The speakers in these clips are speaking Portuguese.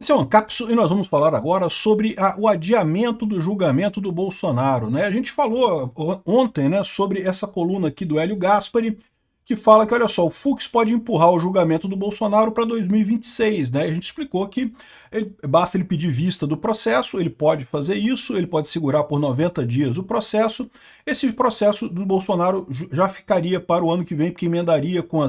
Esse é o Ancapso e nós vamos falar agora sobre o adiamento do julgamento do Bolsonaro, né? A gente falou ontem, né, sobre essa coluna aqui do Hélio Gaspari, que fala que, olha só, o Fux pode empurrar o julgamento do Bolsonaro para 2026, né? A gente explicou que basta ele pedir vista do processo, ele pode fazer isso, ele pode segurar por 90 dias o processo. Esse processo do Bolsonaro já ficaria para o ano que vem, porque emendaria com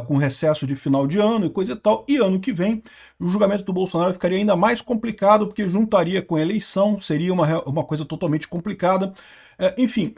com recesso de final de ano e coisa e tal, e ano que vem o julgamento do Bolsonaro ficaria ainda mais complicado, porque juntaria com a eleição, seria uma coisa totalmente complicada. Enfim,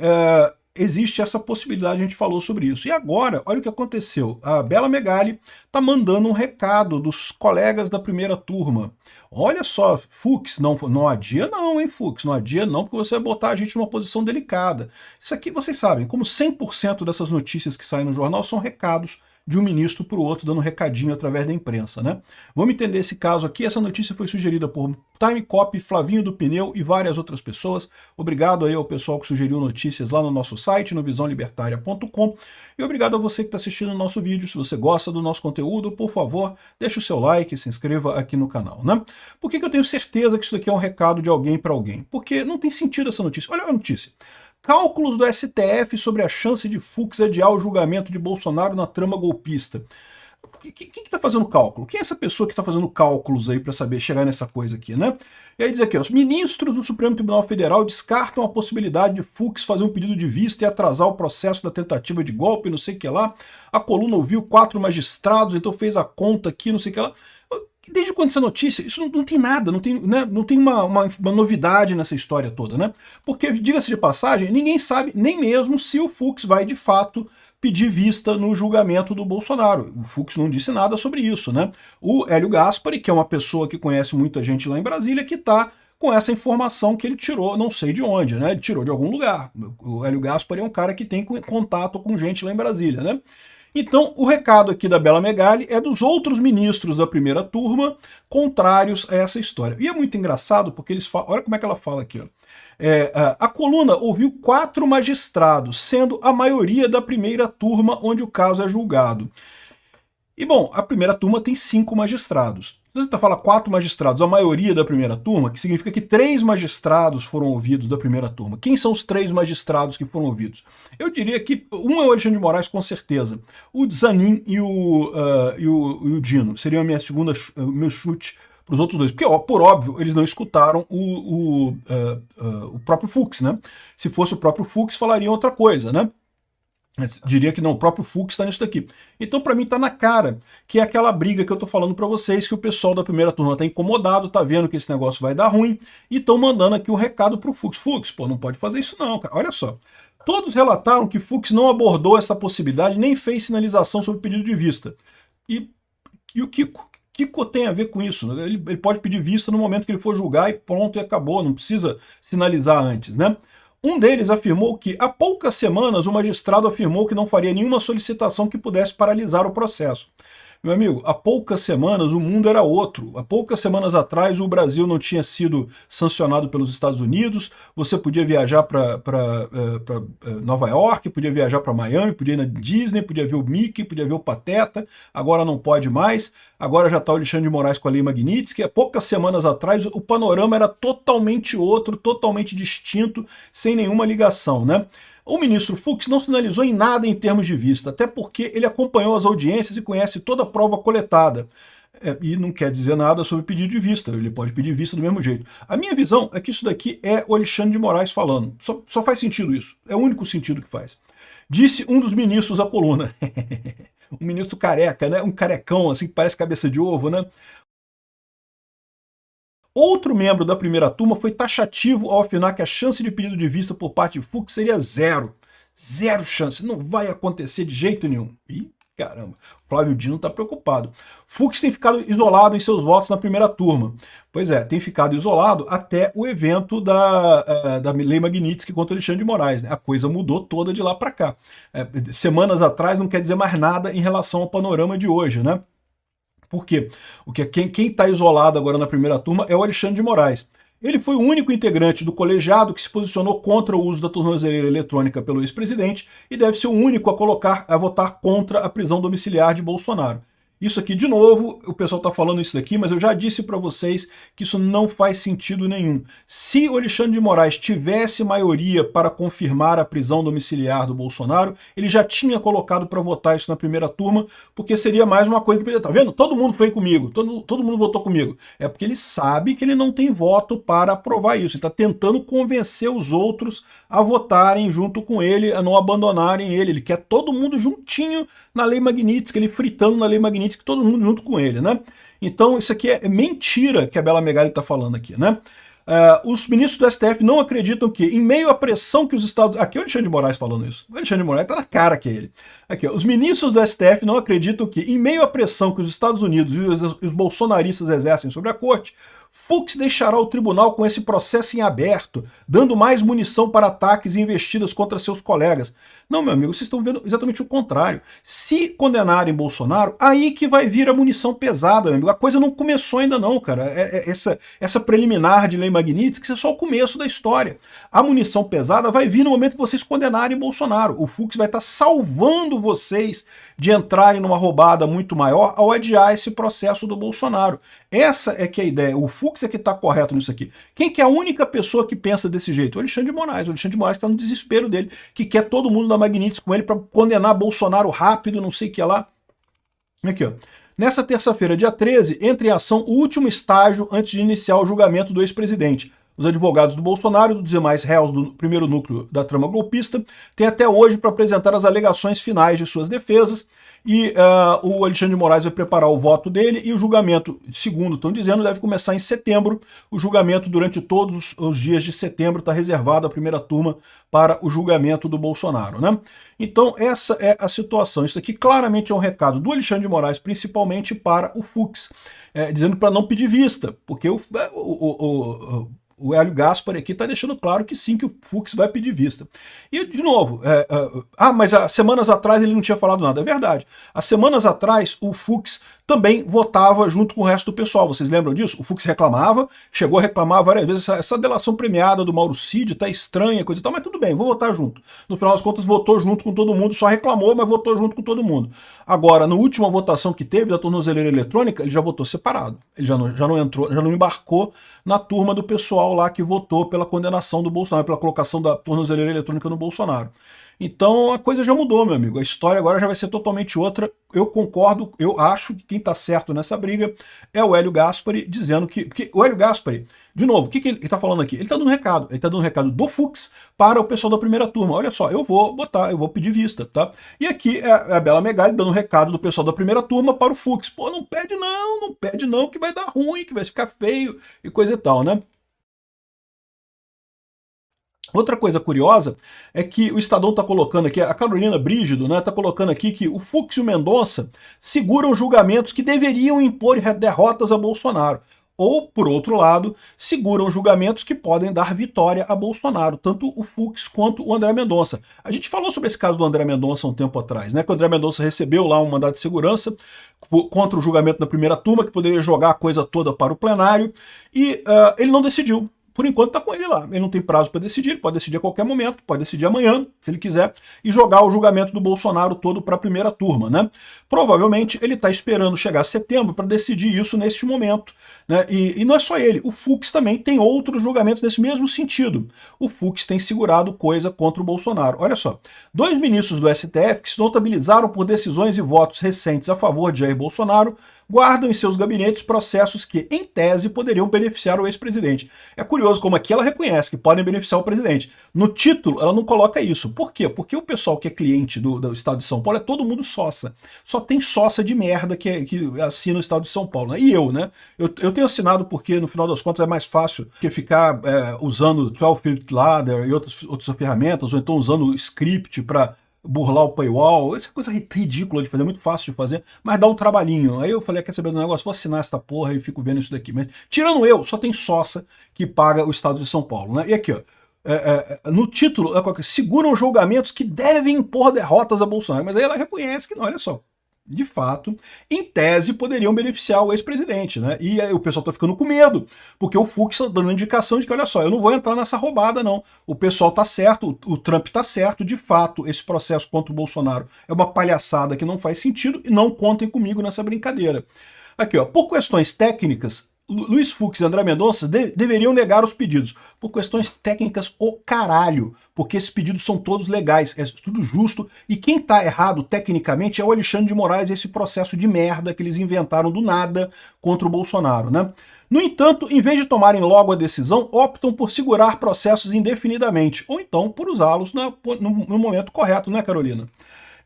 existe essa possibilidade, a gente falou sobre isso. E agora, olha o que aconteceu. A Bela Megali está mandando um recado dos colegas da primeira turma. Olha só, Fux, não adia não, hein, Fux, não adia não, porque você vai botar a gente numa posição delicada. Isso aqui, vocês sabem, como 100% dessas notícias que saem no jornal são recados de um ministro para o outro, dando um recadinho através da imprensa, né? Vamos entender esse caso aqui. Essa notícia foi sugerida por Time Copy, Flavinho do Pneu e várias outras pessoas. Obrigado aí ao pessoal que sugeriu notícias lá no nosso site, no visãolibertaria.com. E obrigado a você que está assistindo o nosso vídeo. Se você gosta do nosso conteúdo, por favor, deixe o seu like e se inscreva aqui no canal, né? Por que eu tenho certeza que isso aqui é um recado de alguém para alguém? Porque não tem sentido essa notícia. Olha a notícia. Cálculos do STF sobre a chance de Fux adiar o julgamento de Bolsonaro na trama golpista. Quem está fazendo cálculo? Quem é essa pessoa que está fazendo cálculos aí para saber chegar nessa coisa aqui, né? E aí diz aqui, ó, os ministros do Supremo Tribunal Federal descartam a possibilidade de Fux fazer um pedido de vista e atrasar o processo da tentativa de golpe, não sei o que lá. A coluna ouviu 4 magistrados, então fez a conta aqui, não sei o que lá. Desde quando essa notícia? Isso não tem nada, não tem uma novidade nessa história toda, né? Porque, diga-se de passagem, ninguém sabe nem mesmo se o Fux vai, de fato, pedir vista no julgamento do Bolsonaro. O Fux não disse nada sobre isso, né? O Hélio Gaspari, que é uma pessoa que conhece muita gente lá em Brasília, que está com essa informação que ele tirou, não sei de onde, né? Ele tirou de algum lugar. O Hélio Gaspari é um cara que tem contato com gente lá em Brasília, né? Então, o recado aqui da Bela Megali é dos outros ministros da primeira turma contrários a essa história. E é muito engraçado porque eles falam, olha como é que ela fala aqui, ó. A coluna ouviu 4 magistrados, sendo a maioria da primeira turma onde o caso é julgado. E bom, a primeira turma tem 5 magistrados. Se você fala 4 magistrados, a maioria da primeira turma, que significa que 3 magistrados foram ouvidos da primeira turma. Quem são os 3 magistrados que foram ouvidos? Eu diria que um é o Alexandre de Moraes, com certeza. O Zanin e o Dino. Seria o meu chute para os outros dois. Porque, ó, por óbvio, eles não escutaram o próprio Fux, né? Se fosse o próprio Fux, falariam outra coisa, né? Diria que não, o próprio Fux está nisso daqui. Então, para mim, está na cara que é aquela briga que eu estou falando para vocês, que o pessoal da primeira turma está incomodado, está vendo que esse negócio vai dar ruim, e estão mandando aqui um recado para o Fux. Fux, pô, não pode fazer isso não, cara. Olha só. Todos relataram que Fux não abordou essa possibilidade, nem fez sinalização sobre o pedido de vista. E o Kiko tem a ver com isso? Ele pode pedir vista no momento que ele for julgar e pronto, e acabou, não precisa sinalizar antes, né? Um deles afirmou que, há poucas semanas, o magistrado afirmou que não faria nenhuma solicitação que pudesse paralisar o processo. Meu amigo, há poucas semanas o mundo era outro. Há poucas semanas atrás o Brasil não tinha sido sancionado pelos Estados Unidos, você podia viajar para Nova York, podia viajar para Miami, podia ir na Disney, podia ver o Mickey, podia ver o Pateta, agora não pode mais. Agora já está o Alexandre de Moraes com a Lei Magnitsky. Há poucas semanas atrás o panorama era totalmente outro, totalmente distinto, sem nenhuma ligação, né? O ministro Fux não sinalizou em nada em termos de vista, até porque ele acompanhou as audiências e conhece toda a prova coletada. E não quer dizer nada sobre pedido de vista, ele pode pedir vista do mesmo jeito. A minha visão é que isso daqui é o Alexandre de Moraes falando. Só faz sentido isso, é o único sentido que faz. Disse um dos ministros à coluna. Um ministro careca, né? Um carecão, assim, que parece cabeça de ovo, né? Outro membro da primeira turma foi taxativo ao afirmar que a chance de pedido de vista por parte de Fux seria 0. 0 chance, não vai acontecer de jeito nenhum. Ih, caramba, Flávio Dino está preocupado. Fux tem ficado isolado em seus votos na primeira turma. Pois é, tem ficado isolado até o evento da Lei Magnitsky contra o Alexandre de Moraes, né? A coisa mudou toda de lá para cá. Semanas atrás não quer dizer mais nada em relação ao panorama de hoje, né? Por quê? Quem está isolado agora na primeira turma é o Alexandre de Moraes. Ele foi o único integrante do colegiado que se posicionou contra o uso da tornozeleira eletrônica pelo ex-presidente e deve ser o único a votar contra a prisão domiciliar de Bolsonaro. Isso aqui, de novo, o pessoal está falando isso daqui, mas eu já disse para vocês que isso não faz sentido nenhum. Se o Alexandre de Moraes tivesse maioria para confirmar a prisão domiciliar do Bolsonaro, ele já tinha colocado para votar isso na primeira turma, porque seria mais uma coisa que ele tá vendo? Todo mundo foi comigo, todo mundo votou comigo. É porque ele sabe que ele não tem voto para aprovar isso. Ele está tentando convencer os outros a votarem junto com ele, a não abandonarem ele. Ele quer todo mundo juntinho na Lei Magnitsky, ele fritando na Lei Magnitsky, todo mundo junto com ele, né? Então isso aqui é mentira que a Bela Megali está falando aqui, né? Os ministros do STF não acreditam que, em meio à pressão que os Estados... Aqui é o Alexandre de Moraes falando isso. O Alexandre de Moraes está na cara que é ele. Aqui, ó. Os ministros do STF não acreditam que, em meio à pressão que os Estados Unidos e os bolsonaristas exercem sobre a corte, Fux deixará o tribunal com esse processo em aberto, dando mais munição para ataques e investidas contra seus colegas. Não, meu amigo, vocês estão vendo exatamente o contrário. Se condenarem Bolsonaro, aí que vai vir a munição pesada, meu amigo. A coisa não começou ainda não, cara. Essa preliminar de Lei Magnitsky é só o começo da história. A munição pesada vai vir no momento que vocês condenarem Bolsonaro. O Fux vai estar salvando vocês de entrarem numa roubada muito maior ao adiar esse processo do Bolsonaro. Essa é que é a ideia. O Fux é que está correto nisso aqui. Quem que é a única pessoa que pensa desse jeito? O Alexandre de Moraes. O Alexandre de Moraes está no desespero dele, que quer todo mundo da Magnitsky com ele para condenar Bolsonaro rápido, não sei o que lá. Aqui, ó. Nessa terça-feira, dia 13, entra em ação o último estágio antes de iniciar o julgamento do ex-presidente. Os advogados do Bolsonaro e dos demais réus do primeiro núcleo da trama golpista têm até hoje para apresentar as alegações finais de suas defesas, e o Alexandre de Moraes vai preparar o voto dele, e o julgamento, segundo estão dizendo, deve começar em setembro. O julgamento durante todos os dias de setembro está reservado à primeira turma para o julgamento do Bolsonaro, né? Então essa é a situação. Isso aqui claramente é um recado do Alexandre de Moraes, principalmente para o Fux, dizendo para não pedir vista, porque o Hélio Gaspari aqui está deixando claro que sim, que o Fux vai pedir vista. E, de novo, mas há semanas atrás ele não tinha falado nada. É verdade. Há semanas atrás o Fux também votava junto com o resto do pessoal. Vocês lembram disso? O Fux reclamava, chegou a reclamar várias vezes. Essa delação premiada do Mauro Cid tá estranha, coisa e tal, mas tudo bem, vou votar junto. No final das contas, votou junto com todo mundo, só reclamou, mas votou junto com todo mundo. Agora, na última votação que teve da tornozeleira eletrônica, ele já votou separado. Ele já não entrou, já não embarcou na turma do pessoal lá que votou pela condenação do Bolsonaro, pela colocação da tornozeleira eletrônica no Bolsonaro. Então a coisa já mudou, meu amigo. A história agora já vai ser totalmente outra. Eu concordo, eu acho que quem está certo nessa briga é o Hélio Gaspari, dizendo que... Porque o Hélio Gaspari, de novo, o que ele está falando aqui? Ele está dando um recado. Ele está dando um recado do Fux para o pessoal da primeira turma. Olha só, eu vou pedir vista, tá? E aqui é a Bela Megali dando um recado do pessoal da primeira turma para o Fux. Pô, não pede não, que vai dar ruim, que vai ficar feio e coisa e tal, né? Outra coisa curiosa é que o Estadão está colocando aqui, a Carolina Brígido, né, está colocando aqui que o Fux e o Mendonça seguram julgamentos que deveriam impor derrotas a Bolsonaro. Ou, por outro lado, seguram julgamentos que podem dar vitória a Bolsonaro, tanto o Fux quanto o André Mendonça. A gente falou sobre esse caso do André Mendonça um tempo atrás, né, que o André Mendonça recebeu lá um mandado de segurança contra o julgamento da primeira turma, que poderia jogar a coisa toda para o plenário, e ele não decidiu. Por enquanto está com ele lá. Ele não tem prazo para decidir, ele pode decidir a qualquer momento, pode decidir amanhã, se ele quiser, e jogar o julgamento do Bolsonaro todo para a primeira turma, né? Provavelmente ele está esperando chegar a setembro para decidir isso neste momento, né? E não é só ele, o Fux também tem outros julgamentos nesse mesmo sentido. O Fux tem segurado coisa contra o Bolsonaro. Olha só, 2 ministros do STF que se notabilizaram por decisões e votos recentes a favor de Jair Bolsonaro guardam em seus gabinetes processos que, em tese, poderiam beneficiar o ex-presidente. É curioso como aqui ela reconhece que podem beneficiar o presidente. No título, ela não coloca isso. Por quê? Porque o pessoal que é cliente do Estado de São Paulo é todo mundo sócia. Só tem sócia de merda que assina o Estado de São Paulo, né? E eu, né? Eu tenho assinado porque, no final das contas, é mais fácil que ficar usando 12-Bit Ladder e outras ferramentas, ou então usando o script para burlar o paywall. Essa coisa ridícula de fazer, é muito fácil de fazer, mas dá um trabalhinho. Aí eu falei, quer saber do negócio? Vou assinar essa porra e fico vendo isso daqui. Mas, tirando eu, só tem sócia que paga o Estado de São Paulo, né? E aqui, ó, no título, seguram julgamentos que devem impor derrotas a Bolsonaro. Mas aí ela reconhece que não, olha só. de fato, em tese, poderiam beneficiar o ex-presidente, né? E aí o pessoal tá ficando com medo, porque o Fux tá dando indicação de que, olha só, eu não vou entrar nessa roubada, não. O pessoal tá certo, o Trump tá certo, de fato, esse processo contra o Bolsonaro é uma palhaçada que não faz sentido, e não contem comigo nessa brincadeira. Aqui, ó, por questões técnicas, Luiz Fux e André Mendonça deveriam negar os pedidos. Por questões técnicas, o caralho. Porque esses pedidos são todos legais, é tudo justo. E quem tá errado tecnicamente é o Alexandre de Moraes, esse processo de merda que eles inventaram do nada contra o Bolsonaro, né? No entanto, em vez de tomarem logo a decisão, optam por segurar processos indefinidamente, ou então por usá-los no momento correto, né, Carolina?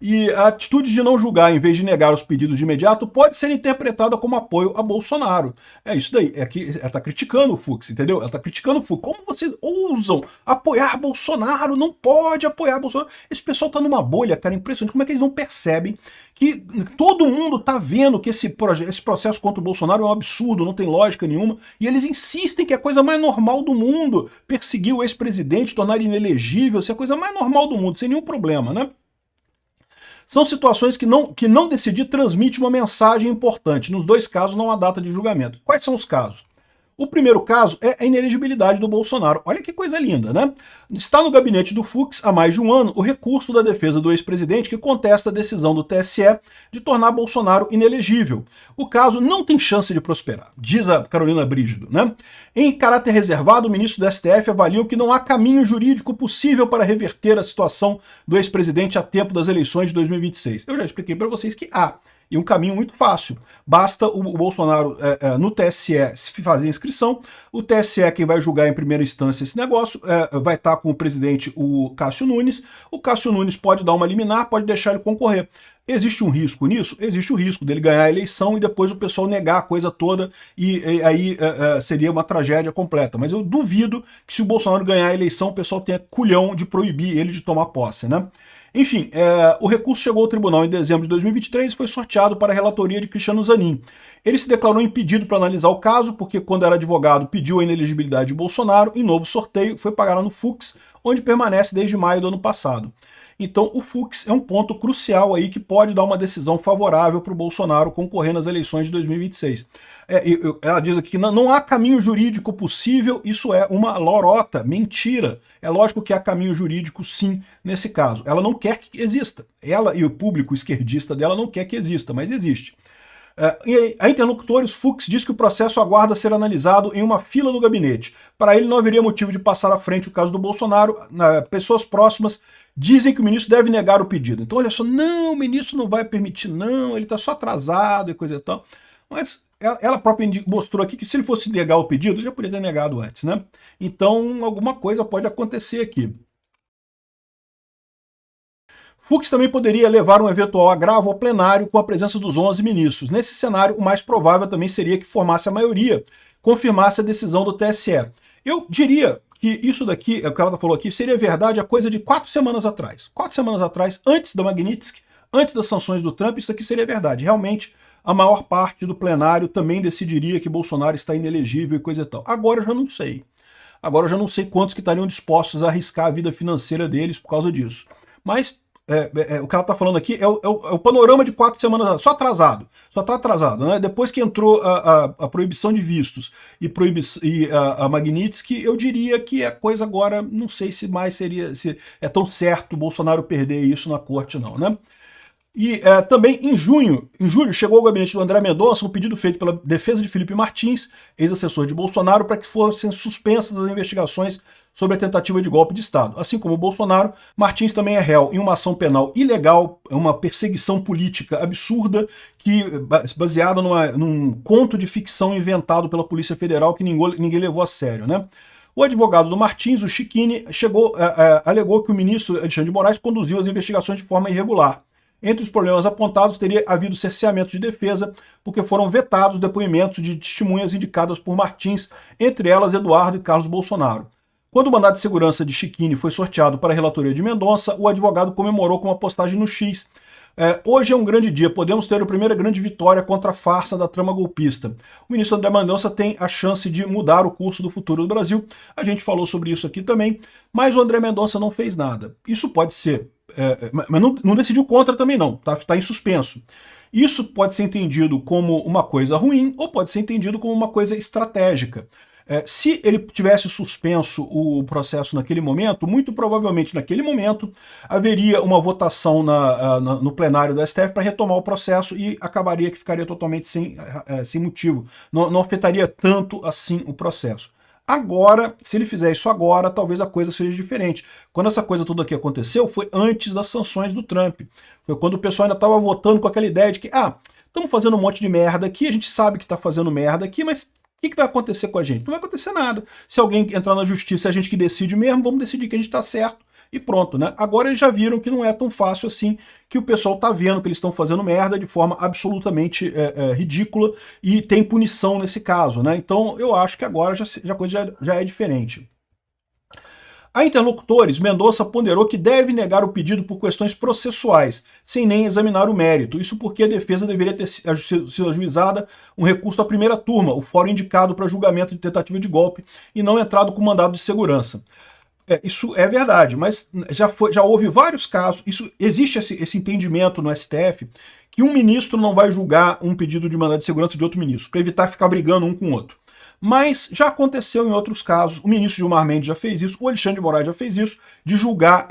E a atitude de não julgar em vez de negar os pedidos de imediato pode ser interpretada como apoio a Bolsonaro. É isso daí, é que ela está criticando o Fux, entendeu? Ela está criticando o Fux. Como vocês ousam apoiar Bolsonaro? Não pode apoiar Bolsonaro. Esse pessoal está numa bolha, cara, impressionante. Como é que eles não percebem que todo mundo está vendo que esse processo contra o Bolsonaro é um absurdo, não tem lógica nenhuma, e eles insistem que é a coisa mais normal do mundo perseguir o ex-presidente, tornar ele inelegível, ser a coisa mais normal do mundo, sem nenhum problema, né? São situações que não decidir transmite uma mensagem importante. Nos dois casos não há data de julgamento. Quais são os casos? O primeiro caso é a inelegibilidade do Bolsonaro. Olha que coisa linda, né? Está no gabinete do Fux há mais de um ano o recurso da defesa do ex-presidente que contesta a decisão do TSE de tornar Bolsonaro inelegível. O caso não tem chance de prosperar, diz a Carolina Brígido, né? Em caráter reservado, o ministro do STF avaliou que não há caminho jurídico possível para reverter a situação do ex-presidente a tempo das eleições de 2026. Eu já expliquei para vocês que há. E um caminho muito fácil. Basta o Bolsonaro no TSE fazer a inscrição, o TSE é quem vai julgar em primeira instância esse negócio, vai estar com o presidente o Cássio Nunes pode dar uma liminar, pode deixar ele concorrer. Existe um risco nisso? Existe o risco dele ganhar a eleição e depois o pessoal negar a coisa toda e aí seria uma tragédia completa. Mas eu duvido que se o Bolsonaro ganhar a eleição o pessoal tenha culhão de proibir ele de tomar posse, né? Enfim, o recurso chegou ao tribunal em dezembro de 2023 e foi sorteado para a relatoria de Cristiano Zanin. Ele se declarou impedido para analisar o caso, porque quando era advogado pediu a inelegibilidade de Bolsonaro, em novo sorteio foi parar no Fux, onde permanece desde maio do ano passado. Então o Fux é um ponto crucial aí que pode dar uma decisão favorável para o Bolsonaro concorrer nas eleições de 2026. Ela diz aqui que não há caminho jurídico possível, isso é uma lorota, mentira. É lógico que há caminho jurídico sim nesse caso. Ela não quer que exista. Ela e o público esquerdista dela não quer que exista, mas existe. A interlocutores, Fux diz que o processo aguarda ser analisado em uma fila no gabinete. Para ele não haveria motivo de passar à frente o caso do Bolsonaro. Pessoas próximas dizem que o ministro deve negar o pedido. Então olha só, não, o ministro não vai permitir não, ele está só atrasado e coisa e tal. Mas ela própria mostrou aqui que se ele fosse negar o pedido, já poderia ter negado antes, né? Então alguma coisa pode acontecer aqui. Fux também poderia levar um eventual agravo ao plenário com a presença dos 11 ministros. Nesse cenário, o mais provável também seria que formasse a maioria, confirmasse a decisão do TSE. Eu diria que isso daqui, o que ela falou aqui, seria verdade a coisa de 4 semanas atrás. 4 semanas atrás, antes da Magnitsky, antes das sanções do Trump, isso aqui seria verdade. Realmente, a maior parte do plenário também decidiria que Bolsonaro está inelegível e coisa e tal. Agora eu já não sei. Agora eu já não sei quantos que estariam dispostos a arriscar a vida financeira deles por causa disso. Mas o que ela está falando aqui é o panorama de 4 semanas, só atrasado, só está atrasado, né? Depois que entrou a proibição de vistos e a Magnitsky, eu diria que a coisa agora, não sei se mais se é tão certo o Bolsonaro perder isso na corte não, né? E também em julho chegou ao gabinete do André Mendonça um pedido feito pela defesa de Felipe Martins, ex-assessor de Bolsonaro, para que fossem suspensas as investigações sobre a tentativa de golpe de Estado. Assim como o Bolsonaro, Martins também é réu em uma ação penal ilegal, uma perseguição política absurda, baseada num conto de ficção inventado pela Polícia Federal que ninguém levou a sério, né? O advogado do Martins, o Chiquini, alegou que o ministro Alexandre de Moraes conduziu as investigações de forma irregular. Entre os problemas apontados, teria havido cerceamento de defesa, porque foram vetados depoimentos de testemunhas indicadas por Martins, entre elas Eduardo e Carlos Bolsonaro. Quando o mandado de segurança de Chiquini foi sorteado para a relatoria de Mendonça, o advogado comemorou com uma postagem no X. Hoje é um grande dia, podemos ter a primeira grande vitória contra a farsa da trama golpista. O ministro André Mendonça tem a chance de mudar o curso do futuro do Brasil. A gente falou sobre isso aqui também, mas o André Mendonça não fez nada. Isso pode ser, mas não decidiu contra também não, tá em suspenso. Isso pode ser entendido como uma coisa ruim ou pode ser entendido como uma coisa estratégica. Se ele tivesse suspenso o processo naquele momento, muito provavelmente naquele momento haveria uma votação no plenário do STF para retomar o processo e acabaria que ficaria totalmente sem motivo. Não afetaria tanto assim o processo. Agora, se ele fizer isso agora, talvez a coisa seja diferente. Quando essa coisa toda aqui aconteceu, foi antes das sanções do Trump. Foi quando o pessoal ainda estava votando com aquela ideia de que, estamos fazendo um monte de merda aqui, a gente sabe que está fazendo merda aqui, mas o que vai acontecer com a gente? Não vai acontecer nada. Se alguém entrar na justiça, é a gente que decide mesmo, vamos decidir que a gente está certo e pronto, né? Agora eles já viram que não é tão fácil assim, que o pessoal tá vendo que eles estão fazendo merda de forma absolutamente ridícula e tem punição nesse caso, né? Então eu acho que agora a coisa já é diferente. A interlocutores, Mendonça ponderou que deve negar o pedido por questões processuais, sem nem examinar o mérito. Isso porque a defesa deveria ter sido ajuizada um recurso à primeira turma, o fórum indicado para julgamento de tentativa de golpe, e não entrado com mandado de segurança. Isso é verdade, mas já houve vários casos, existe esse entendimento no STF, que um ministro não vai julgar um pedido de mandado de segurança de outro ministro, para evitar ficar brigando um com o outro. Mas já aconteceu em outros casos, o ministro Gilmar Mendes já fez isso, o Alexandre de Moraes já fez isso, de julgar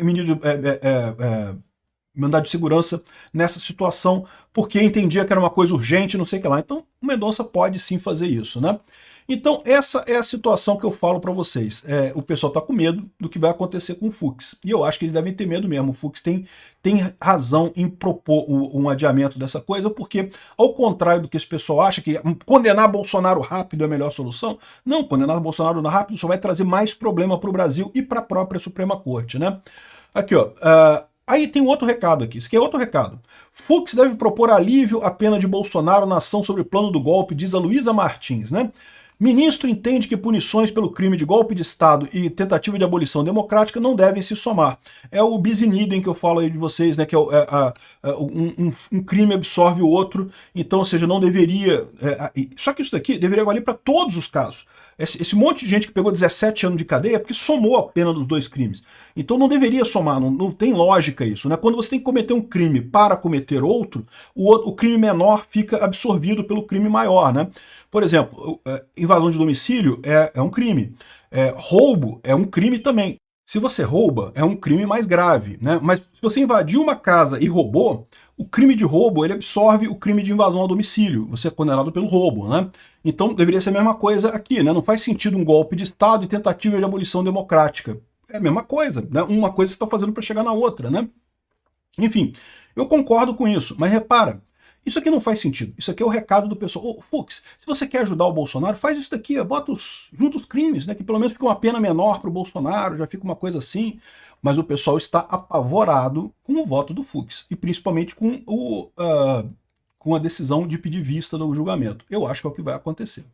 mandado de segurança nessa situação, porque entendia que era uma coisa urgente, não sei o que lá. Então, o Mendonça pode sim fazer isso, né? Então, essa é a situação que eu falo para vocês. O pessoal está com medo do que vai acontecer com o Fux. E eu acho que eles devem ter medo mesmo. O Fux tem razão em propor um adiamento dessa coisa, porque, ao contrário do que esse pessoal acha, que condenar Bolsonaro rápido é a melhor solução, não, condenar Bolsonaro rápido só vai trazer mais problema para o Brasil e para a própria Suprema Corte, né? Aqui, ó. Aí tem um outro recado aqui, isso aqui é outro recado. Fux deve propor alívio à pena de Bolsonaro na ação sobre o plano do golpe, diz a Luísa Martins, né? Ministro entende que punições pelo crime de golpe de Estado e tentativa de abolição democrática não devem se somar. É o bis in idem que eu falo aí de vocês, né, que um crime absorve o outro, então, ou seja, não deveria... só que isso daqui deveria valer para todos os casos. Esse monte de gente que pegou 17 anos de cadeia é porque somou a pena dos dois crimes. Então não deveria somar, não tem lógica isso, né? Quando você tem que cometer um crime para cometer outro, o crime menor fica absorvido pelo crime maior, né? Por exemplo, invasão de domicílio é um crime. Roubo é um crime também. Se você rouba, é um crime mais grave, né? Mas se você invadiu uma casa e roubou, o crime de roubo ele absorve o crime de invasão ao domicílio. Você é condenado pelo roubo, né? Então deveria ser a mesma coisa aqui, né? Não faz sentido um golpe de Estado e tentativa de abolição democrática. É a mesma coisa, né? Uma coisa você está fazendo para chegar na outra, né? Enfim, eu concordo com isso, mas repara, isso aqui não faz sentido. Isso aqui é o recado do pessoal. Ô, Fux, se você quer ajudar o Bolsonaro, faz isso daqui, junta os crimes, né? Que pelo menos fica uma pena menor para o Bolsonaro, já fica uma coisa assim. Mas o pessoal está apavorado com o voto do Fux, e principalmente com a decisão de pedir vista do julgamento. Eu acho que é o que vai acontecer.